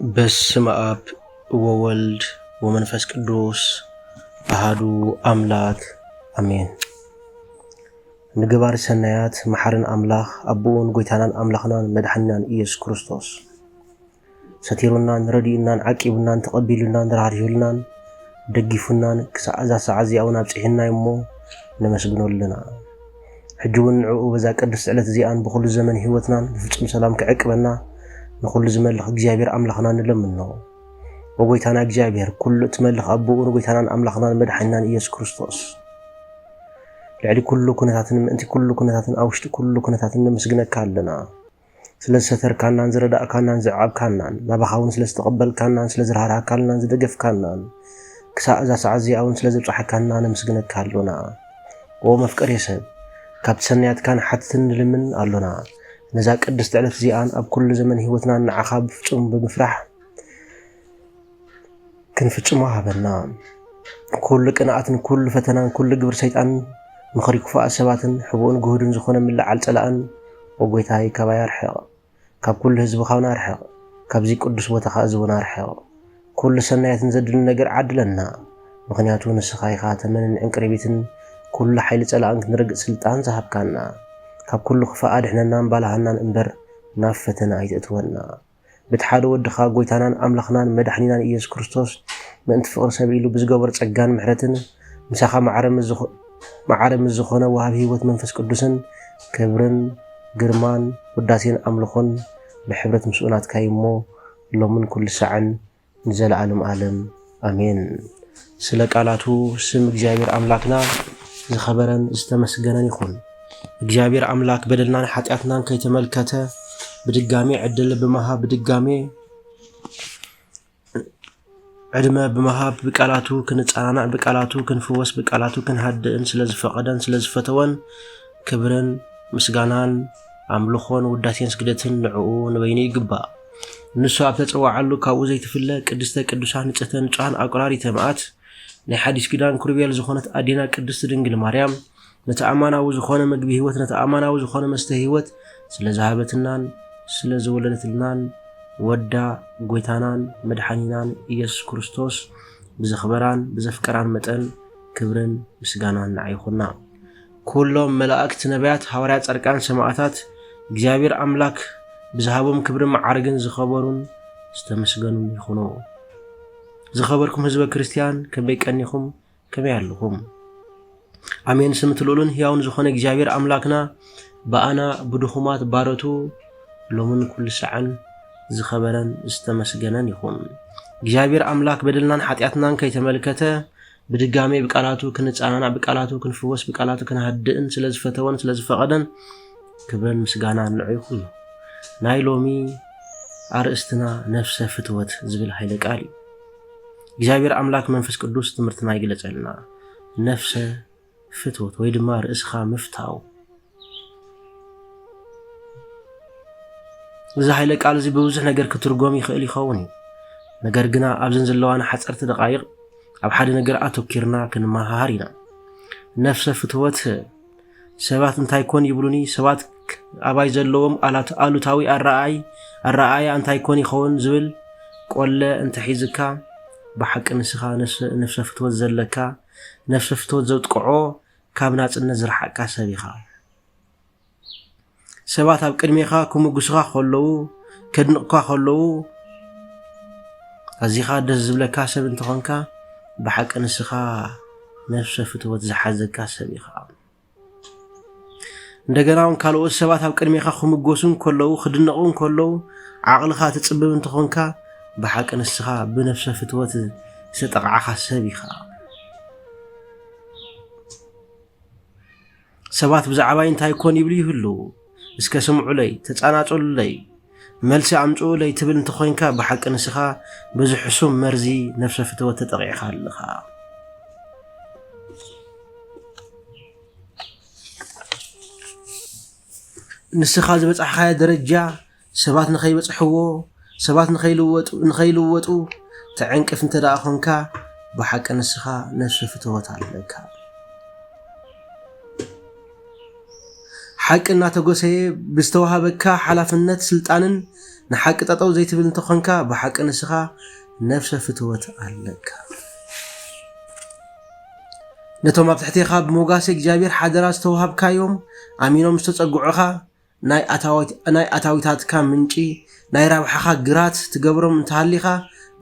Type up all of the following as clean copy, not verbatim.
በስመ አብ ወወልድ ወመንፈስ ቅዱስ አሐዱ አምላክ አሜን። ንግባር ሰናያት መሐረን አምላኽ አቦን ጎይታናን አምላኽናን መድኃኒናን ኢየሱስ ክርስቶስ ሰቲሩናን ረዲኡናን ዓቂቡናን ተቐቢሉናን ተራህሪሁልናን ደጊፉናን ክሳዕዛ ሰዓዚ አውና ጽሕና እሞ ነመስግኖልና ሕጅውን ንዕኡ በዛ ቅድስት ዕለት እዚአን በኩሉ ዘመን ህይወትናን ፍጹም ሰላም ክዕቅበና نقول زملخ እግዚአብሔር አምላኽና ንለምነው ወጎይታና እግዚአብሔር ኩሉ ትመልኽ አቦኡን ጎይታናን አምላኽናን መድኃኒናን ኢየሱስ ክርስቶስ ለዕሊ ኩሉ ኩነታትን ምእንቲ ኩሉ ኩነታትን አውሽቲ ኩሉ ኩነታትን ንምስግነካ ኣለና ስለዝሰተርካናን ዝረዳእካናን ዝዓብካናን ናባኻውን ስለዝተቐበልካናን ስለዝረሃርካናን ዝደገፍካናን ክሳብ እዛ ሰዓት እዚኣውን ስለዘብፅሐካና ንምስግነካ ኣለና ኦ መፍቀሪ ሰብ ካብቲ ሰናያትካን ሓትትን ንልምን ኣለና نزا ቅድስት ዕለት እዚአን ኣብ ኩሉ ዘመን ህይወትና ንዓኻ ብፍጹም ብምፍራሕ ክንፍጽሞ ሃበና ኩሉ ቅንዓትን ኩሉ ፈተናን ኩሉ ግብር ሰይጣን ምኽሪ ክፉኣት ሰባትን ሕቡእን ግሁድን ዝኾነ ምልዓል ጸላእን ወጎይታይ ካባይ ኣርሕቕ ካብ ኩሉ ህዝብኻውና ኣርሕቕ ካብዚ ቅዱስ ቦታኻ እዝውን ኣርሕቕ ኩሉ ሰናያትን ዘድልን ነገር ዓድለና ምኽንያቱ ንስኻ ኢኻ ተመንን ዕንቅሪቢትን ኩሉ ሓይሊ ጸላእን ክንርግእ ስልጣን ዝሃብካና ካብ ኩሉ ክፋእ ኣድሕነናን ባልሃናን እምበር ናብ ፈተና ኣይተእትወና ብትሓደ ወድኻ ጎይታናን ኣምላኽናን መድኃኒናን ኢየሱስ ክርስቶስ ምእንቲ ፍቕሪ ሰብ ኢሉ ብዝገበሮ ጸጋን ምሕረትን ምሳኻ ማዓረም ዝኾነ ወሃብ ህይወት መንፈስ ቅዱስን ክብርን ግርማን ውዳሴን ኣምልኾን ብሕብረት ምስኡናትካ እሞ ሎምን ኩሉ ሰዓን ንዘለዓለም ዓለም ኣሜን። ስለ ቃላቱ ስም እግዚአብሔር አምላክና ዝኸበረን ዝተመስገነን ይኹን። እግዚአብሔር አምላክ በደልናን ኃጢአትናን ከይተመልከተ በድጋሜ ዕድል በመሃብ በድጋሜ ዕድመ በመሃብ በቃላቱ ክንጻናና በቃላቱ ክንፍወስ በቃላቱ ክንሃድእን ስለዝፈቀደን ስለዝፈተወን ክብርን ምስጋናን አምልኾን ውዳሴን ስግደትን ንዕኡ ንበይኑ ይግባእ። ንሱ ኣብ ተጽዋዓሉ ካብኡ ዘይትፍለ ቅድስተ ቅዱሳን ንጽሕተ ንጹሃን ኣቁራሪተ መዓት ናይ ሓዲስ ኪዳን ኩርቤል ዝኾነት ኣዴና ቅድስት ድንግል ማርያም ነተኣማናዊ ዝኾነ መግቢ ህይወት ነተኣማናዊ ዝኾነ መስተ ህይወት ስለዝሃበትናን ስለዝወለደትልናን ወዳ ጎይታናን መድኃኒናን ኢየሱስ ክርስቶስ ብዘኽበራን ብዘፍቀራን መጠን ክብርን ምስጋናን ንዓይኹና። ኩሎም መላእክት ነቢያት ሐዋርያት ጻድቃን ሰማዕታት እግዚአብሔር አምላክ ብዝሃቦም ክብርን ማዕርግን ዝኸበሩን ዝተመስገኑን ይኹኑ። ዝኸበርኩም ህዝበ ክርስቲያን ከመይ ቀኒኹም ከመይ ኣለኹም? አሜን። ስምትሉልን ሕያውን ዝኾነ እግዚአብሔር አምላክና በአና ብድኹማት ባረቱ ሎምን ኩሉ ሰዓን ዝኸበረን ዝተመስገነን ይኹን። እግዚአብሔር አምላክ በደልናን ኃጢአትናን ከይተመልከተ ብድጋሜ በቃላቱ ክንጻናና በቃላቱ ክንፍወስ በቃላቱ ክንሃድእን ስለዝፈተወን ስለዝፈቀደን ክብርን ምስጋናን ንዑ ይኹን። ናይ ሎሚ አርእስትና ነፍሰ ፍትወት ዝብል ኃይለ ቃል እግዚአብሔር አምላክ መንፈስ ቅዱስ ትምህርትና ይግለጸልና። ነፍሰ ፍትወት ወይ ድማ ርእስኻ ምፍታው እዚ ኃይለ ቃል እዚ ብብዙሕ ነገር ክትርጎም ይኽእል ይኸውን። ነገር ግና ኣብዘን ዘለዋና ሓፀርቲ ደቃይቕ ኣብ ሓደ ነገር ኣተኪርና ክንመሃር ኢና። ነፍሰ ፍትወት ሰባት እንታይ ኮን ይብሉኒ ሰባት ኣባይ ዘለዎም ኣሉታዊ ኣረኣያ እንታይ ኮን ይኸውን ዝብል ቆለ እንተሒዝካ ብሓቂ ንስኻ ነፍሰ ፍትወት ዘለካ ነፍሰ ፍትወት ዘውጥቅዖ ካብ ናጽነት ዝረሓቅካ ሰብ ኢኻ። ሰባት ኣብ ቅድሜኻ ክምጉስኻ ከለዉ ከድንቕካ ከለዉ ኣዚኻ ደስ ዝብለካ ሰብ እንትኾንካ ብሓቂ ንስኻ ነፍሰ ፍትወት ዝሓዘካ ሰብ ኢኻ። እንደገና እውን ካልኦት ሰባት ኣብ ቅድሜኻ ክምጎሱን ከለዉ ክድንቑን ከለዉ ዓቕልኻ ትጽብብ እንትኾንካ ብሓቂ ንስኻ ብነፍሰ ፍትወት ዝተጠቕዓኻ ሰብ ኢኻ። ሰባት ብዛዕባይ እንታይ ኮን ይብሉ ይህሉ እስከ ስምዑለይ ተጻናጹለይ መልሲ ኣምጽኡለይ ትብል እንትኾንካ ብሓቂ ንስኻ ብዝሕሱም መርዚ ነፍሰ ፍትወት ተጠቂዕኻ ኣለኻ። ንስኻ ዝበጽሕኻዮ ደረጃ ሰባት ንኸይበጽሕዎ ሰባት ንኸይልወጡ ተዕንቅፍ እንተ ደኣ ኾንካ ብሓቂ ንስኻ ነፍሰ ፍትወት ኣለካ። حق እናተጎሰየ ብዝተዋሃበካ ሓላፍነት ስልጣንን ንሓቂ ጠጠው ዘይትብል እንተኾንካ ብሓቂ ንስኻ ነፍሰ ፍትወት ኣለካ ነቶም ኣብ ትሕቲኻ ብሞጋሲ እግዚኣብሔር ሓደራ ዝተዋሃብካዮም ኣሚኖም ዝተጸጉዑኻ ናይ ኣታዊታትካ ምንጪ ናይ ረብሓኻ ግራት ትገብሮም እንተሃሊኻ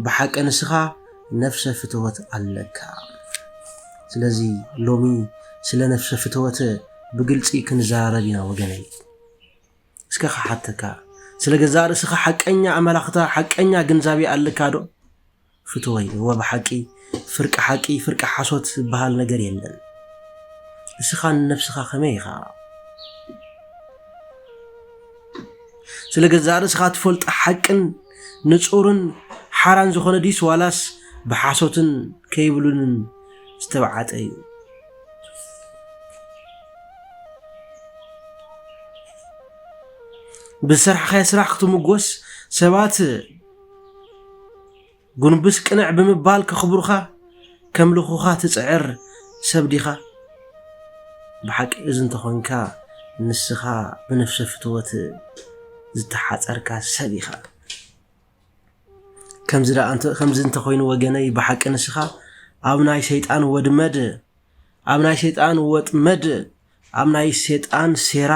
ብሓቂ ንስኻ ነፍሰ ፍትወት ኣለካ ስለዚ ሎሚ ስለ ነፍሰ ፍትወት ብግልፂ ክንዛረብ ኢና ወገነይ እስከ ሓተካ ስለ ገዛ ርእስኻ ሓቀኛ ኣመላኽታ ሓቀኛ ግንዛቤ ኣለካ ዶ ፍትወይ ወብሓቂ ፍርቂ ሓቂ ፍርቂ ሓሶት ዝበሃል ነገር የለን እስኻ ነፍስኻ ከመይ ኢኻ ስለ ገዛ ርእስኻ ትፈልጥ ሓቅን ንጹርን ሓራን ዝኾነ ዲስ ዋላስ ብሓሶትን ከይብሉንን ዝተባዓጠ እዩ ብስራሕኻ ስራሕ ክትምጎስ ሰባት ጉንብስ ቅንዕ ብምባል ከኽብሩኻ ከምልኹኻ ትጽዕር ሰብ ዲኻ ብሓቂ እዚ እንተኾንካ ንስኻ ብነፍሰ ፍትወት ዝተሓፀርካ ሰብ ኢኻ ከምዚ እንተኾይኑ ወገነይ ብሓቂ ንስኻ ኣብ ናይ ሰይጣን ወድመድ ኣብ ናይ ሰይጣን ወጥመድ ኣብ ናይ ሰይጣን ሴራ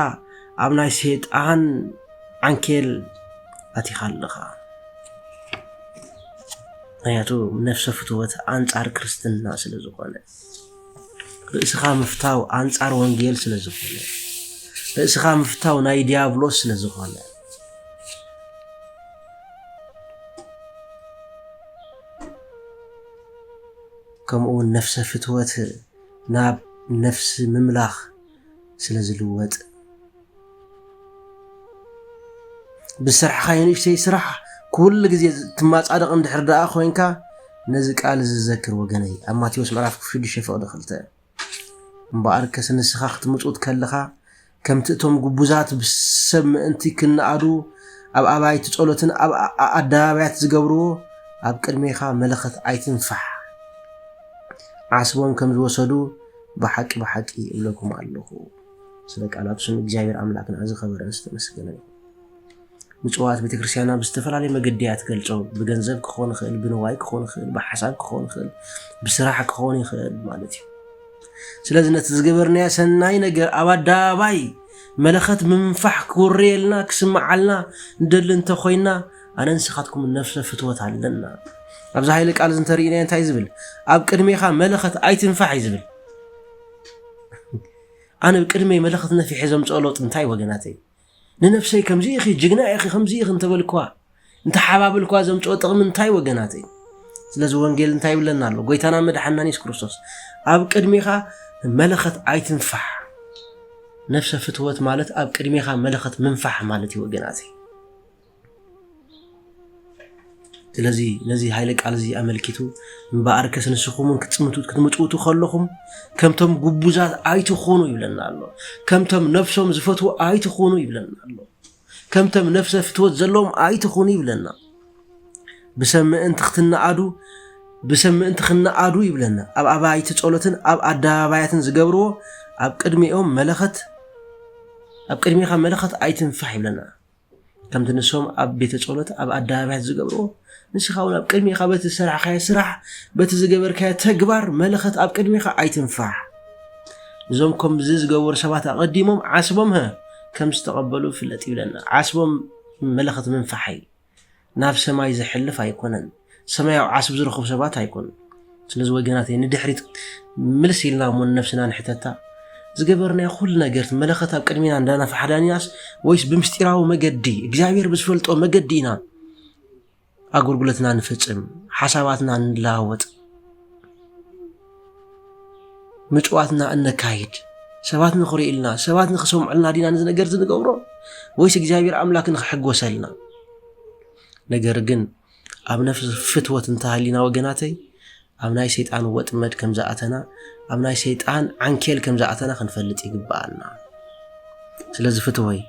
ኣብ ናይ ሰይጣን ዓንኬል ኣቲኻ ኣለኻ ምክንያቱ ነፍሰ ፍትወት ኣንጻር ክርስትና ስለ ዝኾነ ርእስኻ ምፍታው ኣንጻር ወንጌል ስለ ዝኾነ ርእስኻ ምፍታው ናይ ዲያብሎስ ስለ ዝኾነ ከምኡውን ነፍሰ ፍትወት ናብ ነፍሲ ምምላኽ ስለ ዝልወጥ ብስራሕኻ የንእሽተይ ስራሕ ኩሉ ግዜ ትማጻደቕ እንድሕር ደኣ ኮይንካ ነዚ ቃል ዝዘክር ወገነይ ኣብ ማቴዎስ ምዕራፍ 6:2 እምበኣር ከስንስኻ ክትምጹት ከለኻ ከምቲ እቶም ጉቡዛት ብሰብ ምእንቲ ክነኣዱ ኣብ ኣባይቲ ጸሎትን ኣብ ኣደባባያት ዝገብርዎ ኣብ ቅድሜኻ መለኸት ኣይትንፋሕ ዓስቦም ከም ዝወሰዱ ብሓቂ እብለኩም ኣለኹ ስለ ቃላቱ ስም እግዚአብሔር ኣምላክና ዝኸበረ ዝተመስገነ ምጽዋት ቤተክርስቲያና ብዝተፈላለየ መገዲያት ገልጾ ብገንዘብ ክኾን ይኽእል ብንዋይ ክኾን ይኽእል ብሓሳብ ክኾን ይኽእል ብስራሕ ክኾን ይኽእል ማለት እዩ ስለዚ ነቲ ዝገበርናዮ ሰናይ ነገር ኣብ ኣደባባይ መለኸት ምምንፋሕ ክውርየልና ክስማዓልና እንደሊ እንተኾይና ኣነ ንስኻትኩም ነፍሰ ፍትወት ኣለና ኣብዚ ሃይለ ቃል እንተሪእና እንታይ ዝብል ኣብ ቅድሜኻ መለኸት ኣይትንፋሕ ይዝብል ኣነ ብቅድመይ መለኸት ነፊሕ ዘምጸሎጥ እንታይ ወገናተይ ንነፍሰይ ከምዚ ኢኺ ጅግና ኢኺ ከምዚ ኢኺ እንተበልኳ እንተሓባብልኳ ዘምጽኦ ጥቕሚ እንታይ ወገናተይ ስለዚ ወንጌል እንታይ ይብለና ኣሎ ጎይታና መድሓኒና ኢየሱስ ክርስቶስ ኣብ ቅድሜኻ መለኸት ኣይትንፋሕ ነፍሰ ፍትወት ማለት ኣብ ቅድሜኻ መለኸት ምንፋሕ ማለት እዩ ወገናተይ ስለዚ ነዚ ሃይለ ቃል እዚ ኣመልኪቱ እምበኣር ከስንስኹምን ክትምጽውቱ ከለኹም ከምቶም ጉቡዛት ኣይትኾኑ ይብለና ኣሎ ከምቶም ነፍሶም ዝፈትዉ ኣይትኾኑ ይብለና ኣሎ ከምቶም ነፍሰ ፍትወት ዘለዎም ኣይትኾኑ ይብለና ብሰምዕንቲ ክትነኣዱ ይብለና ኣብ ኣባይቲ ጸሎትን ኣብ ኣደባባያትን ዝገብርዎ ኣብ ቅድሚኦም መለኸት ኣብ ቅድሚኻ መለኸት ኣይትንፋሕ ይብለና ከምቲ ንሶም ኣብ ቤተ ጸሎት ኣብ ኣደባባያት ዝገብርዎ ንስኻ እውን ኣብ ቅድሚኻ በቲ ዝሰርሕካዮ ስራሕ በቲ ዝገበርካዮ ተግባር መለኸት ኣብ ቅድሚኻ ኣይትንፋሕ እዞም ከምዚ ዝገበሩ ሰባት ኣቐዲሞም ዓስቦም ከም ዝተቐበሉ ፍለጥ ይብለና ዓስቦም መለኸት ምንፋሕ ናብ ሰማይ ዝሕልፍ ኣይኮነን ሰማያዊ ዓስብ ዝረኽቡ ሰባት ኣይኮኑን ስለዚ ወገናተይ ንድሕሪት ምልስ ኢልና እሞ ነፍስና ንሕተታ ዝገበርናዮ ኩሉ ነገር መለኸት ኣብ ቅድሚና እንዳናፋሕዳንያስ ወይስ ብምስጢራዊ መገዲ እግዚአብሔር ብዝፈልጦ መገዲ ኢና ኣገልግሎትና ንፍጽም ሓሳባትና እንለዋወጥ ምጽዋትና እንካይድ ሰባት ንኽሪኢልና ሰባት ንኽሰምዑልና ዲና ነዚ ነገር ዝንገብሮ ወይስ እግዚአብሔር ኣምላክ ንኽሕጎሰልና ነገር ግን ኣብ ነፍሲ ፍትወት እንተሃሊና ወገናተይ ኣብ ናይ ሰይጣን ወጥመድ ከም ዝኣተና ኣብ ናይ ሰይጣን ዓንኬል ከም ዝኣተና ክንፈልጥ ይግባአና ስለዚ ፍትወይ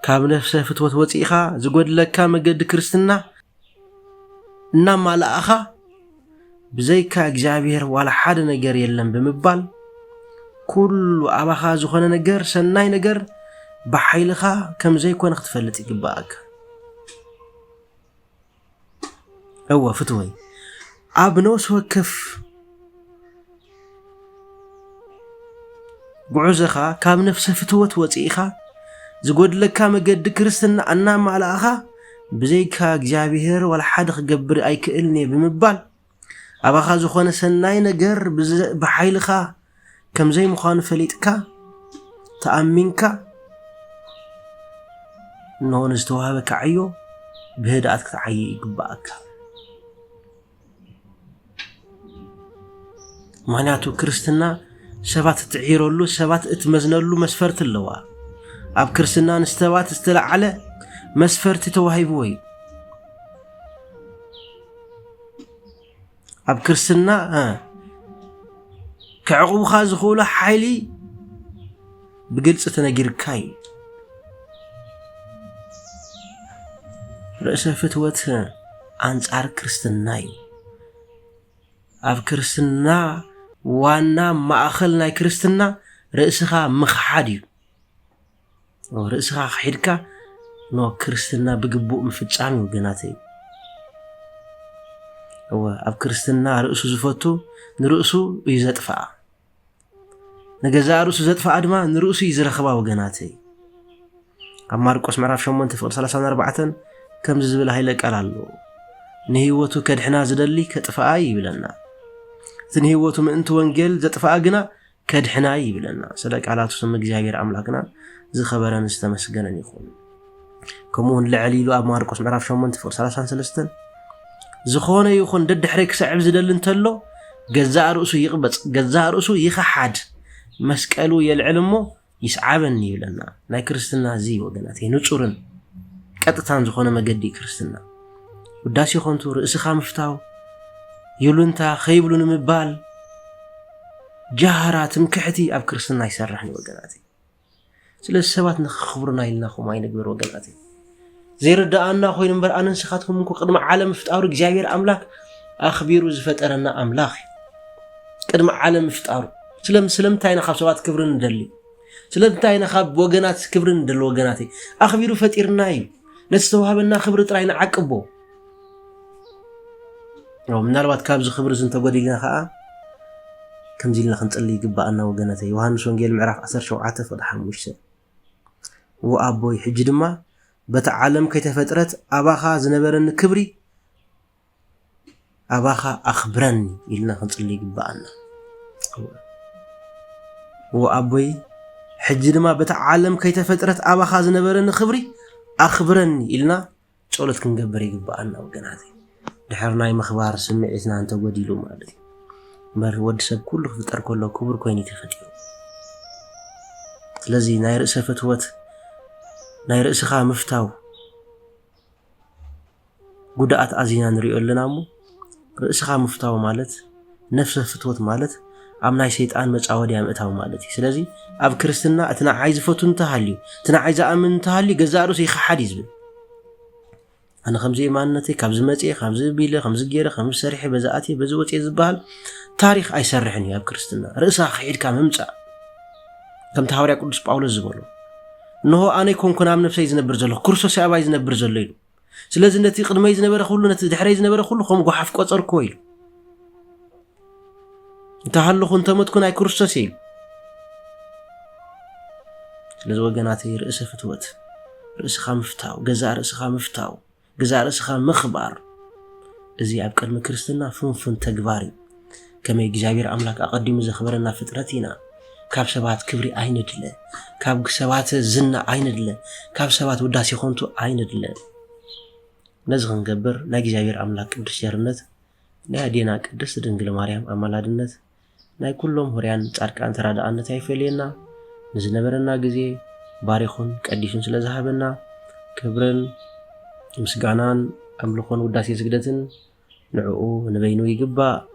ካብ ነፍሲ ፍትወት ወፂኢኻ ዝጎድለካ መገዲ ክርስትና እናማላእኻ ብዘይካ እግዚአብሔር ዋላ ሓደ ነገር የለን ብምባል ኩሉ ኣባኻ ዝኾነ ነገር ሰናይ ነገር ብሓይልኻ ከም ዘይኮነ ክትፈልጥ ይግባአካ أو فتوي أبنوس وكف بعوزخا كاب نفس فتوت وطيخا زقود لك مقد كرستنا أنا مالأخا بزيكا እግዚአብሔር ولا حد خقبر أي كإلني بمبال أباخا زخونا سناي نقر بحيلخا كم زي مخان فليتكا تأمينكا إنه نستوهابك عيو بهدأتك تعيي يقبأك معناتو كرستنا سبات تعيرولو سبات اتمزنلو مسفرت اللوا أب كرستنا نستوات استلع على مسفرت توهيبوي أب كرستنا كعقوب خاز خولا حيلي بقلص تنجر كاي رأس فتوت أنصار كرستناي أب كرستنا وانا ما أخلنا كرستنا رأسها مخحادي ورأسها خيركا نو كرستنا بقبوء مفتشامي وقناتي هو أب كرستنا رأسو زفتو نرأسو يزدفع نجزا رأسو زدفع أدما نرأسو يزرخبا وقناتي أما رقص معرف شو منتفق 34 كم زبل هيلك قالالو نهيوتو كدحنا زدلي كطفاي يبلنا تنهيوتو من انت وانجيل زطفاقنا كدحنا يبلنا سلك على تسمى እግዚአብሔር አምላክና ዝኸበረን ዝተመስገነን ይኹን كمون لعليلو أب ماركوس معرف شو منتفق 33 زخونه يخون ددحري كسعب زدل انتلو جزاء رؤسو يقبض جزاء رؤسو يخحد مسكلو يلعلمو يسعبني يبلنا لا كريستنا زي وغناتي نصورن ቀጥታን ዝኾነ መገዲ ክርስትና ውዳሴ ኾንቱ ርእስኻ ምፍታው ይሉንታ ኸይብሉን ምባል ጃሃራትም ክሕቲ ኣብ ክርስትና ይሰርሕኒ ወገናቴ ስለዚ ሰባት ንኽኽብሩና ኢልናኹም ኣይንግበር ወገናቴ ዘይርዳኣና ኮይኑ እምበር ኣነንስኻትኩም እንኩ ቅድሚ ዓለም ምፍጣሩ እግዚኣብሔር ኣምላክ ኣኽቢሩ ዝፈጠረና ኣምላኽ ቅድሚ ዓለም ምፍጣሩ ስለምንታይ ካብ ሰባት ክብርን እንደሊ ስለምንታይ ካብ ወገናት ክብርን እንደሊ ወገናቴ ኣኽቢሩ ፈጢርና እዩ نستوهبنا خبر طراينا عقبو ምናልባት ካብዚ خبر ዝንተ ጎዲልና ኸዓ ከምዚልና ክንጽሊ ይግባአና ወገናተይ ዮሐንስ ወንጌል ምዕራፍ 17 ፍቅዲ 5 ወአቦይ ሕጂ ድማ በታ ዓለም ከይተፈጥረት ኣባኻ ዝነበረን ክብሪ ኣባኻ ኣኽብረኒ ኢልና ክንጽሊ ይግባአና ወአቦይ ሕጂ ድማ በታ ዓለም ከይተፈጥረት ኣባኻ ዝነበረን ክብሪ أخبرني إلنا شغلت كنجبر يجبأنا وجناتي دحرنا مخبار سمعتنا أنت وديلو مالتي مر ود سب كله فتر كله كبر كويني تفتيو الذي ناير فتوت ناير خا مفتاو قدأت أزينا نريول لنا مو رئيس خا مفتاو مالت نفس فتوت مالت أمناي شيطان متعودي أم أتاو مالتي سلازي أب كريستنا أتنا عايز فتون تهاليو تنا عايز أمن تهالي جزارو سيخ حديث بن أنا خمسة مانتي خمسة متي خمسة بيله خمسة جيرة خمسة سريحة بزاتي بزوتي زبال تاريخ أي سرحني أب كريستنا رئيسها خير كم همسا كم تهاوري أقول باولو زبالو إنه أنا يكون كنا من نفسي يزنبر زلو كرسو سأبا يزنبر زلو سلازي نتي قدما يزنبر خلو نتي دحري يزنبر خلو خم قحف قصر كويل انت هلو خنت متكون أي كرسو سيل لذا وجناتي رئيس فتوت رئيس خام مفتاو جزاء رئيس خام مفتاو جزاء رئيس خام مخبار إزي أبكر من كريستنا فن تجباري كما يجابير أملاك أقدم زخبرنا فترتنا كاب سبات كبري عين دله كاب سبات زنا عين دله كاب سبات وداسي خونتو عين دله نزغن جبر ناجي جابير أملاك برشيرنت نادينا قدس دنجل مريم أمالادنت ناي كلهم هريان تاركان تراد أن تايفلينا نزنبرنا جزي باريخون كأديشون سلازهابنا كبرن مسجانان أملخون وداسي سجدتن نعو نبينو يجبا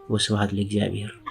وسبحات لك جابير